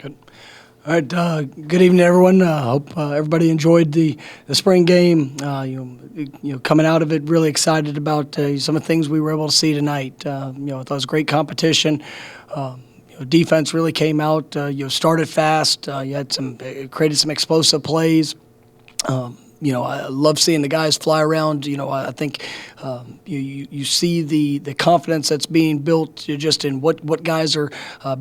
Good. All right. Good evening, everyone. Hope everybody enjoyed the spring game. Coming out of it, really excited about some of the things we were able to see tonight. I thought it was great competition. Defense really came out. Started fast. You had created some explosive plays. I love seeing the guys fly around. I think you see the confidence that's being built just in what guys are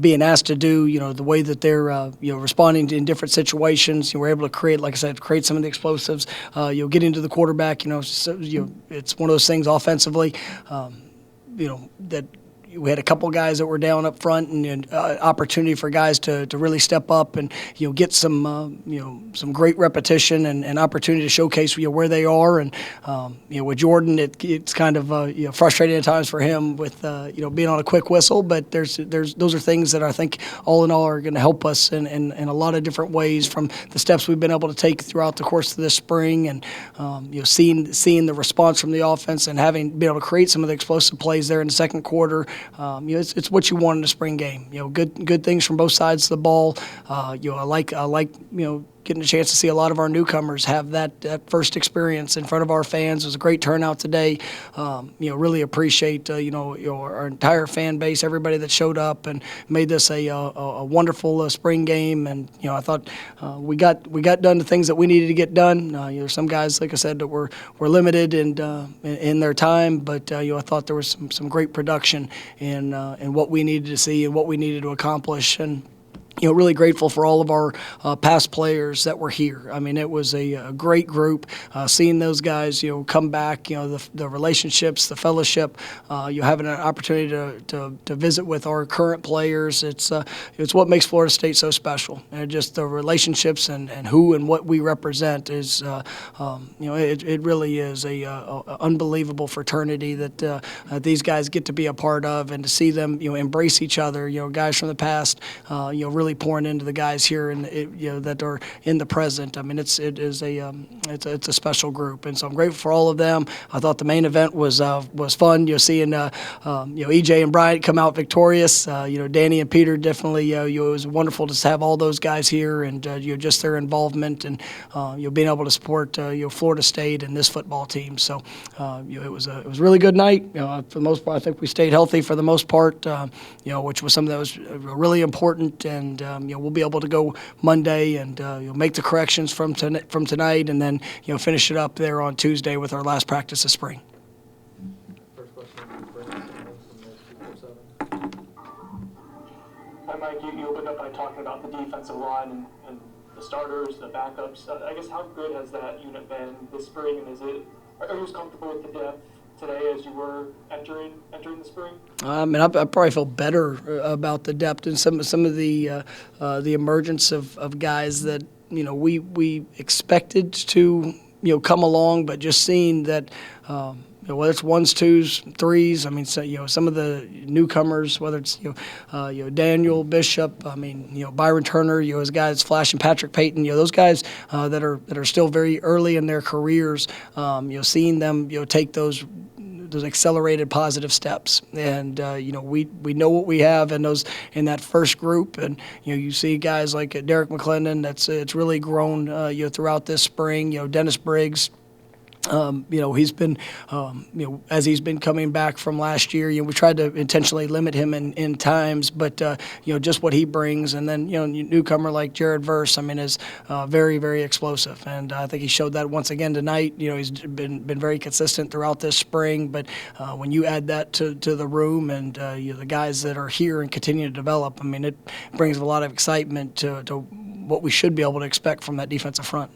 being asked to do. The way that they're responding in different situations. We're able to create, like I said, some of the explosives. Get into the quarterback. It's one of those things offensively. That. We had a couple guys that were down up front, and opportunity for guys to really step up and get some great repetition and opportunity to showcase where they are. And with Jordan, it's kind of frustrating at times for him with being on a quick whistle. But those are things that I think all in all are going to help us in a lot of different ways from the steps we've been able to take throughout the course of this spring, and seeing the response from the offense and having been able to create some of the explosive plays there in the second quarter. It's what you want in a spring game. Good things from both sides of the ball. I like getting a chance to see a lot of our newcomers have that first experience in front of our fans. It was a great turnout today. Really appreciate our entire fan base, everybody that showed up and made this a wonderful spring game. And I thought we got done the things that we needed to get done. Some guys, like I said, that were limited in their time, but I thought there was some great production in what we needed to see and what we needed to accomplish. And really grateful for all of our past players that were here. I mean, it was a great group. Seeing those guys, come back, the relationships, the fellowship, having an opportunity to visit with our current players. It's what makes Florida State so special. And just the relationships and who and what we represent is, it really is a unbelievable fraternity that these guys get to be a part of, and to see them, embrace each other. Guys from the past, really pouring into the guys here and that are in the present. I mean, it's a special group, and so I'm grateful for all of them. I thought the main event was fun. Seeing EJ and Bryant come out victorious. Danny and Peter definitely. It was wonderful to have all those guys here, and just their involvement and being able to support Florida State and this football team. So it was a really good night. For the most part, I think we stayed healthy for the most part. Which was something that was really important. And we'll be able to go Monday and make the corrections from tonight, and then finish it up there on Tuesday with our last practice of spring. First question from Seminoles from the 247. Hi, Mike. You opened up by talking about the defensive line and the starters, the backups. I guess how good has that unit been this spring, and are you as comfortable with the depth today as you were entering the spring? I probably feel better about the depth and some of the emergence of guys that we expected to come along, but just seeing that. Whether it's ones, twos, threes, some of the newcomers, whether it's Daniel Bishop, Byron Turner, his guys flashing Patrick Payton, those guys that are still very early in their careers, seeing them take those accelerated positive steps, and we know what we have in that first group, and you see guys like Derek McClendon it's really grown throughout this spring. Dennis Briggs. He's been, as he's been coming back from last year, we tried to intentionally limit him in times, but, just what he brings. And then, newcomer like Jared Verse, is very, very explosive. And I think he showed that once again tonight. He's been very consistent throughout this spring. But when you add that to the room and, the guys that are here and continue to develop, it brings a lot of excitement to what we should be able to expect from that defensive front.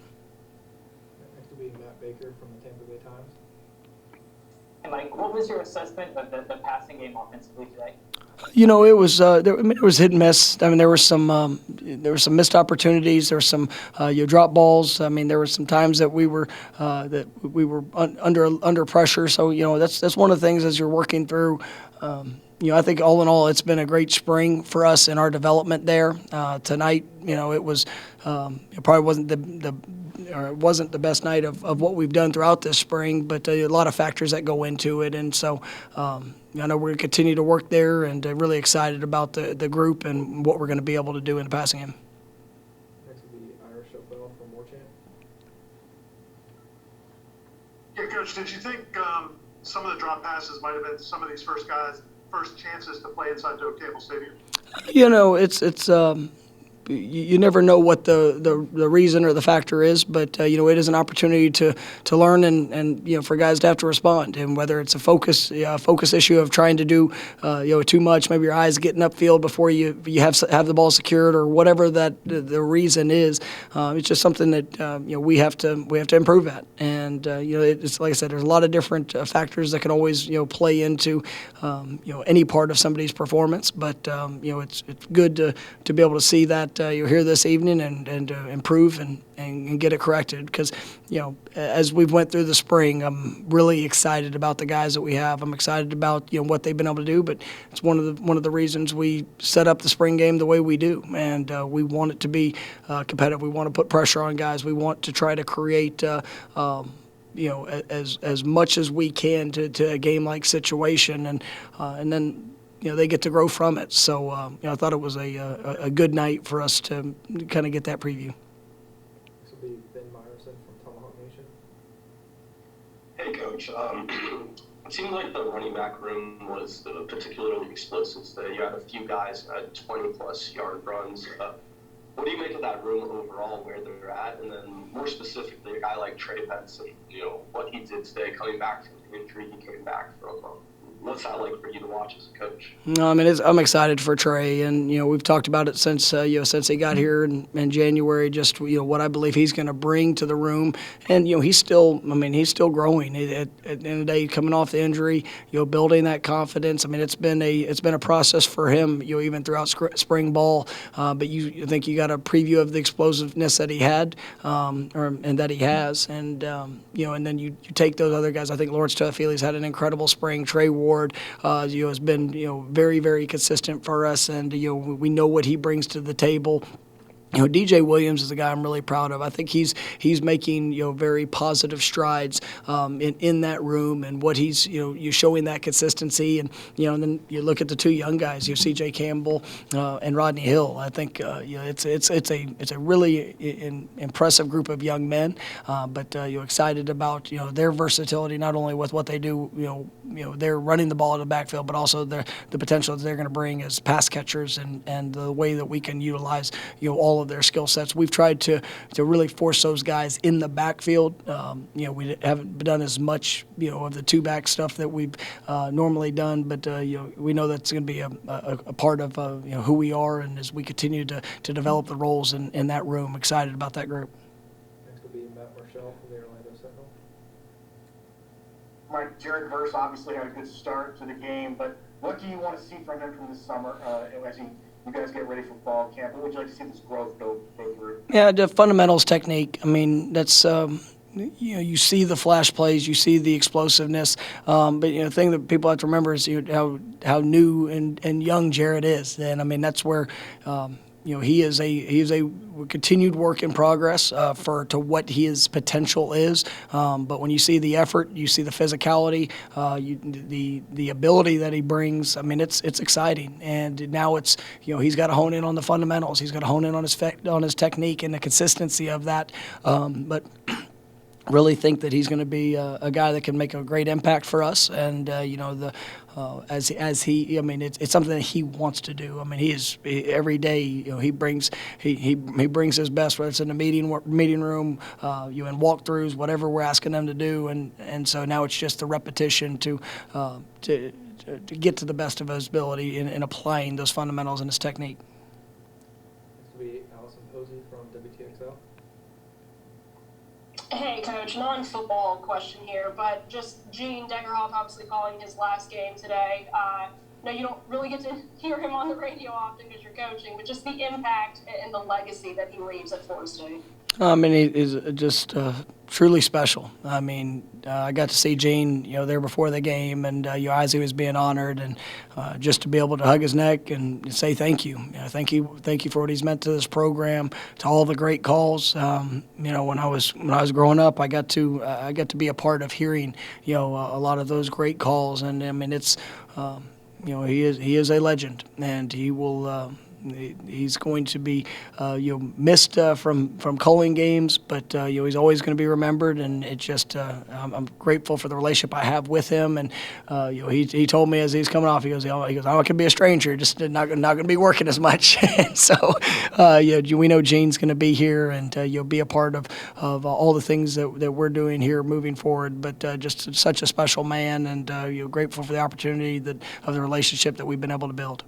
And Mike, what was your assessment of the passing game offensively today? It was it was hit and miss. There were some missed opportunities. There were some drop balls. There were some times that we were under pressure. So that's one of the things as you're working through. I think all in all, it's been a great spring for us in our development there. Tonight, it was it probably wasn't or it wasn't the best night of what we've done throughout this spring, but a lot of factors that go into it. And so I know we're going to continue to work there, and really excited about the group and what we're going to be able to do in the passing game. Next will be Irish Opel from Warchant. Yeah, Coach, did you think some of the drop passes might have been some of these first guys' first chances to play inside Doak Campbell Stadium? It's you never know what the reason or the factor is, but it is an opportunity to learn and for guys to have to respond, and whether it's a focus issue of trying to do too much, maybe your eyes getting upfield before you have the ball secured, or whatever that the reason is. It's just something that we have to improve at, and it's like I said, there's a lot of different factors that can always play into any part of somebody's performance, but it's good to be able to see that you're here this evening and improve and get it corrected, because as we've went through the spring, I'm really excited about the guys that we have. I'm excited about what they've been able to do, but it's one of the reasons we set up the spring game the way we do, and we want it to be competitive. We want to put pressure on guys. We want to try to create as much as we can to a game-like situation, and then they get to grow from it. So I thought it was a good night for us to kind of get that preview. This will be Ben Myerson from Tomahawk Nation. Hey, Coach. It seemed like the running back room was particularly explosive today. You had a few guys at 20-plus yard runs. What do you make of that room overall, where they're at? And then more specifically, a guy like Trey Benson, what he did today, coming back from the injury he came back from. What's that like for you to watch as a coach? No, I mean, I'm excited for Trey, and we've talked about it since he got here in January. Just what I believe he's going to bring to the room, and he's still growing. At the end of the day, coming off the injury, building that confidence. I mean, it's been a process for him, even throughout spring ball. But I think you got a preview of the explosiveness that he had, and that he has, and and then you take those other guys. I think Lawrence Tuffili's had an incredible spring. Trey Ward has been very, very consistent for us, and we know what he brings to the table. DJ Williams is a guy I'm really proud of. I think he's making very positive strides in that room, and what he's you're showing that consistency, and then you look at the two young guys, C.J. Campbell and Rodney Hill. I think it's a really impressive group of young men, but you're excited about their versatility, not only with what they do, they're running the ball in the backfield, but also the potential that they're going to bring as pass catchers, and the way that we can utilize all of their skill sets. We've tried to really force those guys in the backfield. We haven't done as much of the two-back stuff that we've normally done, but we know that's going to be a part of who we are, and as we continue to develop the roles in that room, excited about that group. Next will be Matt Marshall from the Orlando Sentinel. Mike, Jared Hurst obviously had a good start to the game, but what do you want to see from him from this summer as you guys get ready for fall camp? What would you like to see this growth go through? Yeah, the fundamentals technique. I mean, that's you see the flash plays, you see the explosiveness, but the thing that people have to remember is how new and young Jared is, and I mean that's where. He is a continued work in progress to what his potential is. But when you see the effort, you see the physicality, the ability that he brings. I mean, it's exciting. And now it's he's got to hone in on the fundamentals. He's got to hone in on his technique and the consistency of that. But really think that he's going to be a guy that can make a great impact for us, and as he, I mean, it's something that he wants to do. I mean, every day, he brings his best, whether it's in the meeting room, in walkthroughs, whatever we're asking them to do, and so now it's just the repetition to get to the best of his ability in applying those fundamentals in his technique. Next will be Allison Posey from WTXL. Hey, Coach, non-football question here, but just Gene Degenhart obviously calling his last game today. No, you don't really get to hear him on the radio often because you're coaching, but just the impact and the legacy that he leaves at Florida State. I mean, he is just truly special. I mean, I got to see Gene, there before the game, and as he was being honored, and just to be able to hug his neck and say thank you. Thank you for what he's meant to this program, to all the great calls. When I was growing up, I got to be a part of hearing, a lot of those great calls, and I mean, it's, he is a legend, and he will. He's going to be missed from calling games, but he's always going to be remembered. And it just I'm grateful for the relationship I have with him. And he told me as he's coming off, he goes, I can be a stranger, just not going to be working as much. So we know Gene's going to be here, and you'll be a part of all the things that we're doing here moving forward. But just such a special man, and grateful for the opportunity of the relationship that we've been able to build.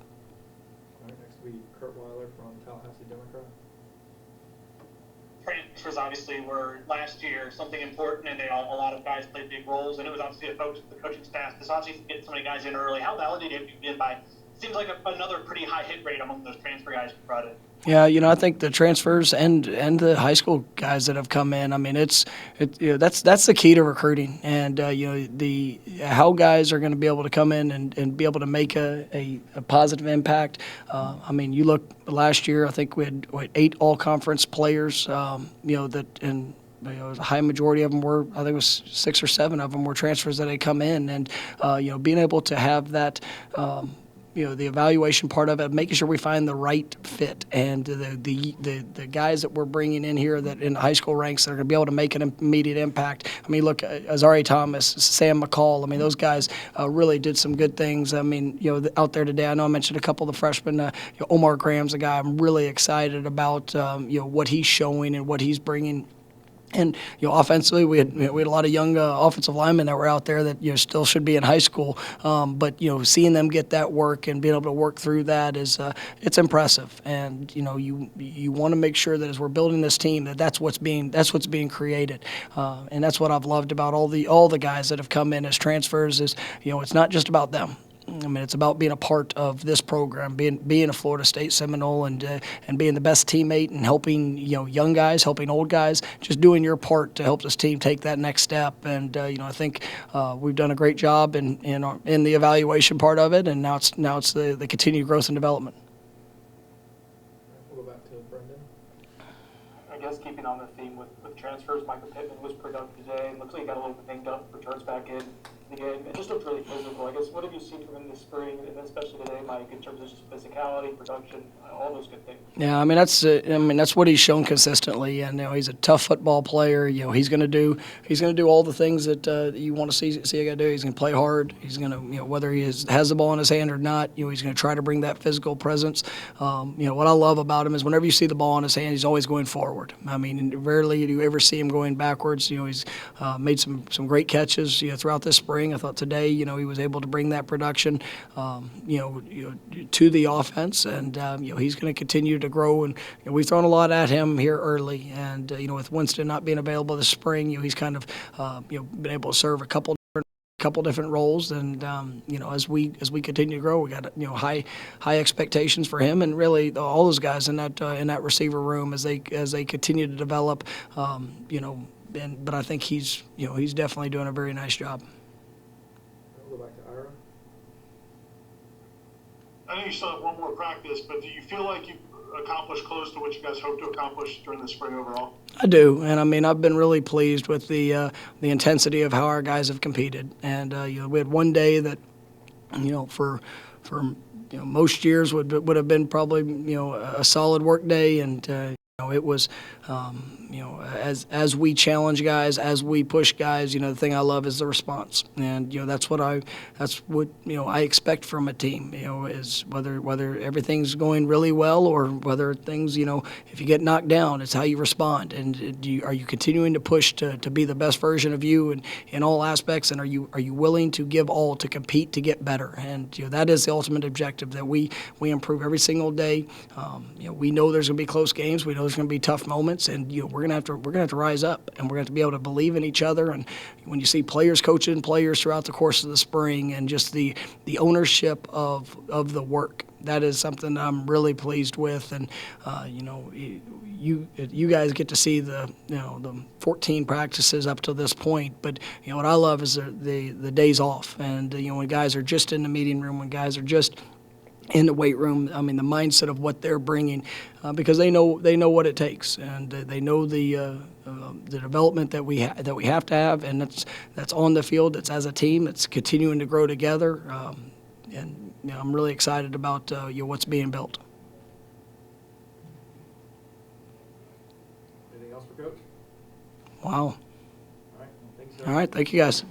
Transfers obviously were last year something important, and a lot of guys played big roles, and it was obviously a focus of the coaching staff. This obviously get so many guys in early. How validated have you been by? Seems like another pretty high hit rate among those transfer guys you brought in. Yeah, I think the transfers and the high school guys that have come in. I mean, that's the key to recruiting, and the how guys are going to be able to come in and be able to make a positive impact. I mean, you look last year. I think we had 8 all-conference players. That and. A high majority of them were, I think it was 6 or 7 of them were transfers that had come in, and being able to have that. The evaluation part of it, making sure we find the right fit, and the guys that we're bringing in here that in the high school ranks that are going to be able to make an immediate impact. I mean, look, Azari Thomas, Sam McCall. I mean, those guys really did some good things. I mean, out there today, I know I mentioned a couple of the freshmen. Omar Graham's a guy I'm really excited about. What he's showing and what he's bringing. And offensively, we had a lot of young offensive linemen that were out there that still should be in high school. But seeing them get that work and being able to work through that is it's impressive. And you want to make sure that as we're building this team that's what's being created. And that's what I've loved about all the guys that have come in as transfers is it's not just about them. I mean, it's about being a part of this program, being a Florida State Seminole, and being the best teammate and helping young guys, helping old guys, just doing your part to help this team take that next step. And I think we've done a great job in the evaluation part of it, and now it's the continued growth and development. We'll go back to Brendan. I guess keeping on the theme with transfers, Michael Pittman was productive today. Looks like he got a little bit banged up, returns back in the game. It just looked really physical. I guess what have you seen from him this spring, and especially today, Mike, in terms of just physicality, production, all those good things? Yeah, I mean that's what he's shown consistently, and he's a tough football player. He's going to do all the things that you want to see a guy do. He's going to play hard. He's going to whether he has the ball in his hand or not, he's going to try to bring that physical presence. What I love about him is whenever you see the ball in his hand, he's always going forward. I mean, rarely do you ever see him going backwards. He's made some great catches throughout this spring. I thought today, he was able to bring that production, to the offense, and he's going to continue to grow. And we've thrown a lot at him here early, and with Winston not being available this spring, he's kind of been able to serve a couple different roles. And as we continue to grow, we got high expectations for him, and really all those guys in that receiver room as they continue to develop. But I think he's definitely doing a very nice job. We'll go back to Ira. I know you still have one more practice, but do you feel like you've accomplished close to what you guys hoped to accomplish during the spring overall? I do, and I mean I've been really pleased with the intensity of how our guys have competed. And we had one day that for most years would have been probably a solid work day, and it was as we challenge guys, as we push guys, the thing I love is the response, and that's what I expect from a team. Is whether everything's going really well or whether things if you get knocked down, it's how you respond, and are you continuing to push to be the best version of you in all aspects, and are you willing to give all to compete to get better, and that is the ultimate objective, that we improve every single day. We know there's going to be close games. We know there's going to be tough moments, and we're going to have to rise up, and we're going to be able to believe in each other. And when you see players coaching players throughout the course of the spring, and just the ownership of the work, that is something I'm really pleased with. And you guys get to see the 14 practices up to this point, but what I love is the days off, and when guys are just in the meeting room, when guys are just in the weight room. I mean, the mindset of what they're bringing, because they know what it takes, and they know the development that we have to have, and that's on the field. It's as a team. It's continuing to grow together, and I'm really excited about what's being built. Anything else for Coach? Wow. All right, thanks, sir. All right, thank you guys.